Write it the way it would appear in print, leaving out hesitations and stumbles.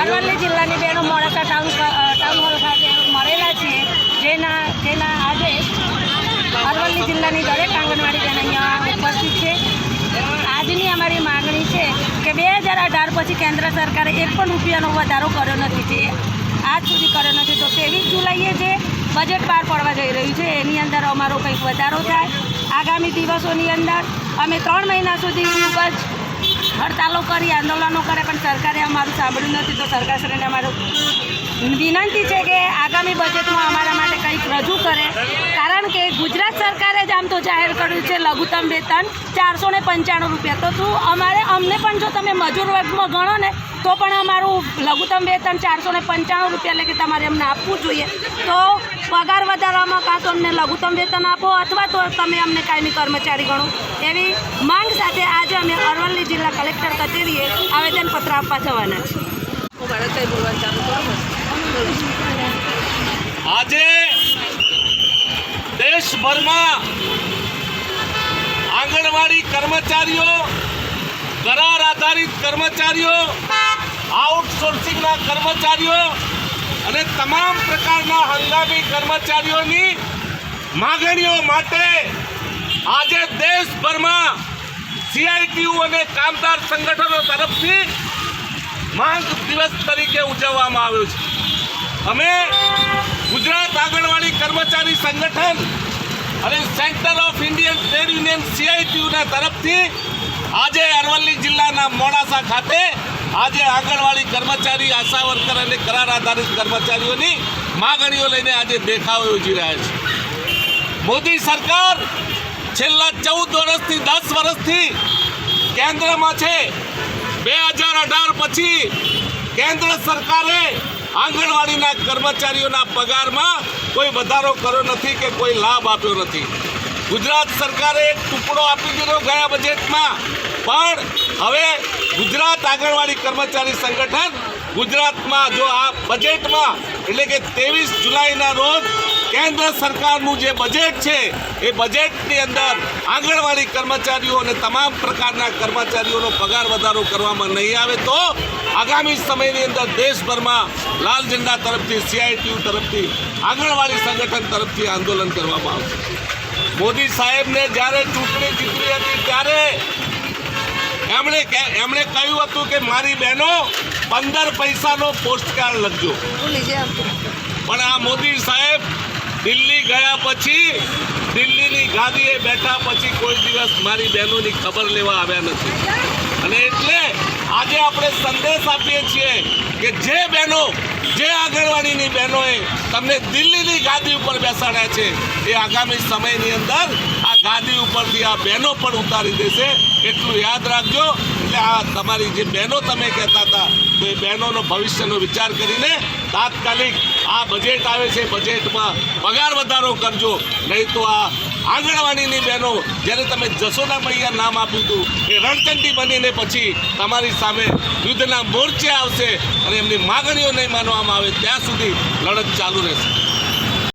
અરવલ્લી જિલ્લાની બહેનો Modasa town hall ખાતે મળેલા છીએ, જેના આજે અરવલ્લી જિલ્લાની દરેક આંગણવાડી બહેન અહીંયા ઉપસ્થિત છે. આજની અમારી માગણી છે કે 2018 પછી કેન્દ્ર સરકારે એક પણ રૂપિયાનો વધારો કર્યો નથી, જે આજ સુધી કર્યો નથી. તો 23 જુલાઈએ જે બજેટ બહાર પડવા જઈ રહ્યું છે એની અંદર અમારો કંઈક વધારો થાય. આગામી દિવસોની અંદર અમે 3 મહિના સુધી ખૂબ જ હડતાલો કરી, આંદોલનો કરે, પણ સરકારે અમારું સાંભળ્યું નથી. તો સરકારશ્રીને અમારું વિનંતી છે કે આગામી બજેટમાં અમારા માટે કંઈક રજૂ કરે, કારણ કે ગુજરાત સરકારે જ આમ તો જાહેર કર્યું છે લઘુત્તમ વેતન 495 રૂપિયા. તો અમને પણ જો તમે મજૂર વર્ગમાં ગણો ને તો પણ અમારું લઘુત્તમ વેતન 495 રૂપિયા એટલે કે તમારે અમને આપવું જોઈએ. તો પગાર વધારવામાં કાં તો અમને લઘુત્તમ વેતન આપો અથવા તો તમે અમને કાયમી કર્મચારી ગણો, એવી માંગ સાથે આજે અમે અરવલ્લી જિલ્લા કલેક્ટર કચેરીએ આવેદનપત્ર આપવા જવાના છીએ. આજે દેશભરમાં આંગણવાડી કર્મચારીઓ, કરાર આધારિત કર્મચારીઓ, આઉટસોર્સિંગના કર્મચારીઓ અને તમામ પ્રકારના હંગામી કર્મચારીઓની માગણીઓ માટે આજે દેશભરમાં CITU અને કામદાર સંગઠનો તરફથી માંગ દિવસ તરીકે ઉજવવામાં આવ્યો છે. અમે ગુજરાત આંગણવાડી કર્મચારી સંગઠન અને centre of Indian trade union CITUના તરફથી આજે અરવલ્લી જિલ્લાના મોડાસા ખાતે આજે આંગણવાડી કર્મચારી, આશા વર્કર અને કરાર આધારિત કર્મચારીઓની માગણીઓ લઈને આજે દેખાવો યોજી રહ્યા છે. મોદી સરકાર છેલ્લા 14 વર્ષથી 10 વર્ષથી કેન્દ્રમાં છે. 2018 પછી કેન્દ્ર સરકારે આંગણવાડીના કર્મચારીઓના પગારમાં કોઈ વધારો કર્યો નથી કે કોઈ લાભ આપ્યો નથી. ગુજરાત સરકારે એક ટુકડો આપી દીધો ગયા બજેટમાં, પણ હવે ગુજરાત આંગણવાડી કર્મચારી સંગઠન ગુજરાતમાં જો આ બજેટમાં એટલે કે 23 જુલાઈના રોજ કેન્દ્ર સરકારનું જે બજેટ છે એ બજેટની અંદર આંગણવાડી કર્મચારીઓ અને તમામ પ્રકારના કર્મચારીઓનો પગાર વધારો કરવામાં નહીં આવે તો આગામી સમયની અંદર દેશભરમાં લાલ ઝંડા તરફથી, CITU તરફથી, આંગણવાડી સંગઠન તરફથી આંદોલન કરવામાં આવશે. મોદી સાહેબને જ્યારે ચૂંટણી જીતવી હતી ત્યારે એમણે કહ્યું હતું કે મારી બહેનો 15 પૈસાનો પોસ્ટકાર્ડ લખજો, પણ આ મોદી સાહેબ દિલ્હી ગયા પછી, દિલ્હીની ગાદીએ બેઠા પછી કોઈ દિવસ મારી બહેનોની ખબર લેવા આવ્યા નથી. અને એટલે આજે આપણે સંદેશ આપીએ છીએ કે જે બહેનો, જે આંગણવાડીની બહેનોએ તમને દિલ્હીની ગાદી ઉપર બેસાડ્યા છે એ આગામી સમયની અંદર આ ગાદી ઉપરથી આ બહેનો પણ ઉતારી દેશે, એટલું યાદ રાખજો. એટલે આ તમારી જે બહેનો તમે કહેતા હતા તો એ બહેનોનો ભવિષ્યનો વિચાર કરીને તાત્કાલિક આ બજેટ આવે છે, બજેટમાં પગાર વધારો કરજો, નહીં તો આ આંગણવાડીની બહેનો જ્યારે તમે જશોદા મૈયા નામ આપ્યું હતું એ રણચંડી બનીને પછી તમારી સામે યુદ્ધના મોરચે આવશે અને એમની માગણીઓ નહીં માનવામાં આવે ત્યાં સુધી લડત ચાલુ રહેશે.